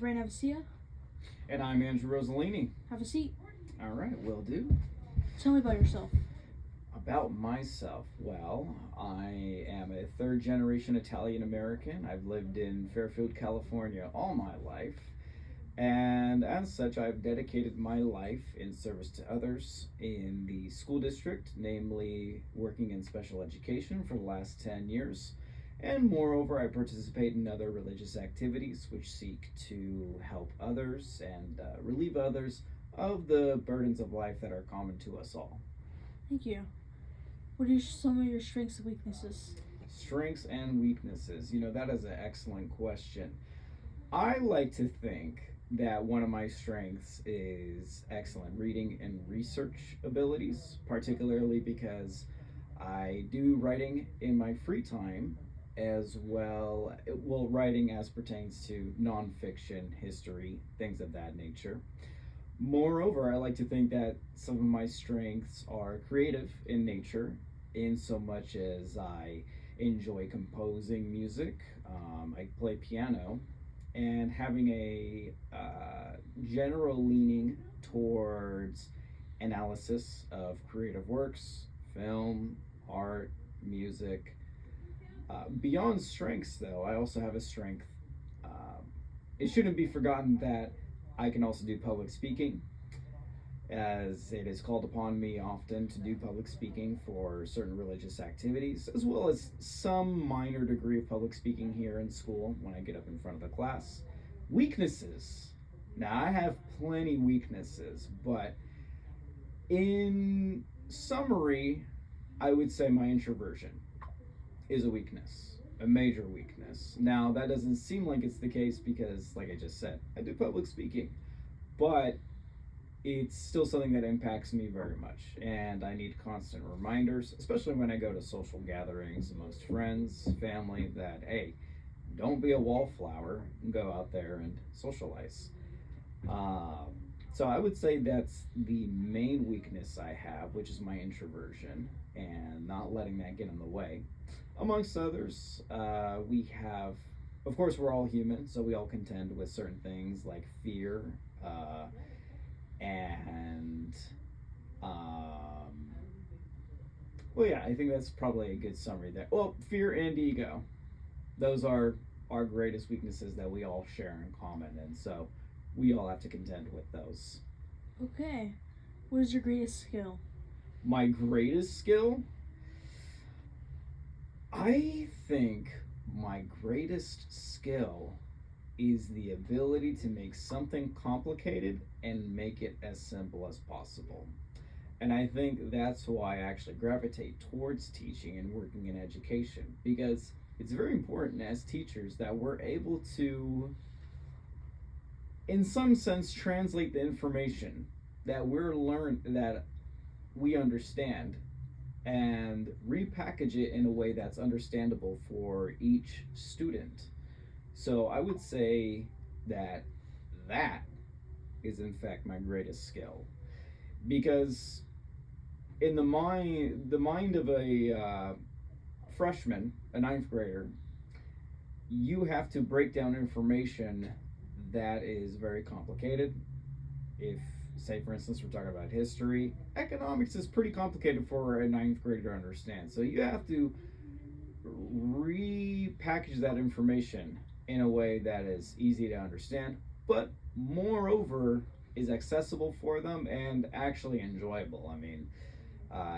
Rein. Have a seat. And I'm Andrew Rossellini. Have a seat. All right, will do. Tell me about yourself. About myself, well, I am a third generation Italian American. I've lived in Fairfield, California all my life. And as such, I've dedicated my life in service to others in the school district, namely working in special education for the last 10 years. And moreover, I participate in other religious activities which seek to help others and relieve others of the burdens of life that are common to us all. Thank you. What are some of your strengths and weaknesses? Strengths and weaknesses. That is an excellent question. I like to think that one of my strengths is excellent reading and research abilities, particularly because I do writing in my free time as well, writing as pertains to nonfiction, history, things of that nature. Moreover, I like to think that some of my strengths are creative in nature, in so much as I enjoy composing music, I play piano, and having a general leaning towards analysis of creative works, film, art, music. Beyond strengths, though, I also have a strength. It shouldn't be forgotten that I can also do public speaking, as it is called upon me often to do public speaking for certain religious activities, as well as some minor degree of public speaking here in school when I get up in front of the class. Weaknesses. Now, I have plenty weaknesses, but in summary, I would say my introversion is a weakness, a major weakness. Now, that doesn't seem like it's the case because, like I just said, I do public speaking, but it's still something that impacts me very much, and I need constant reminders, especially when I go to social gatherings amongst friends, family, that, hey, don't be a wallflower and go out there and socialize. So I would say that's the main weakness I have, which is my introversion and not letting that get in the way. Amongst others, we have, of course, we're all human, so we all contend with certain things like fear, and well, yeah, I think that's probably a good summary there. Well, fear and ego, those are our greatest weaknesses that we all share in common, and so we all have to contend with those. Okay. What is your greatest skill? My greatest skill? I think my greatest skill is the ability to make something complicated and make it as simple as possible. And I think that's why I actually gravitate towards teaching and working in education, because it's very important as teachers that we're able to, in some sense, translate the information that that we understand and repackage it in a way that's understandable for each student. So I would say that is in fact my greatest skill, because in the mind of a freshman, a ninth grader, you have to break down information that is very complicated. If, say, for instance, we're talking about history, economics is pretty complicated for a ninth grader to understand. So you have to repackage that information in a way that is easy to understand, but moreover is accessible for them and actually enjoyable. I mean,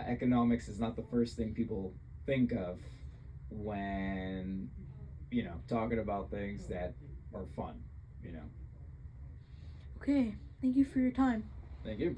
economics is not the first thing people think of when, talking about things that are fun. Okay, thank you for your time. Thank you.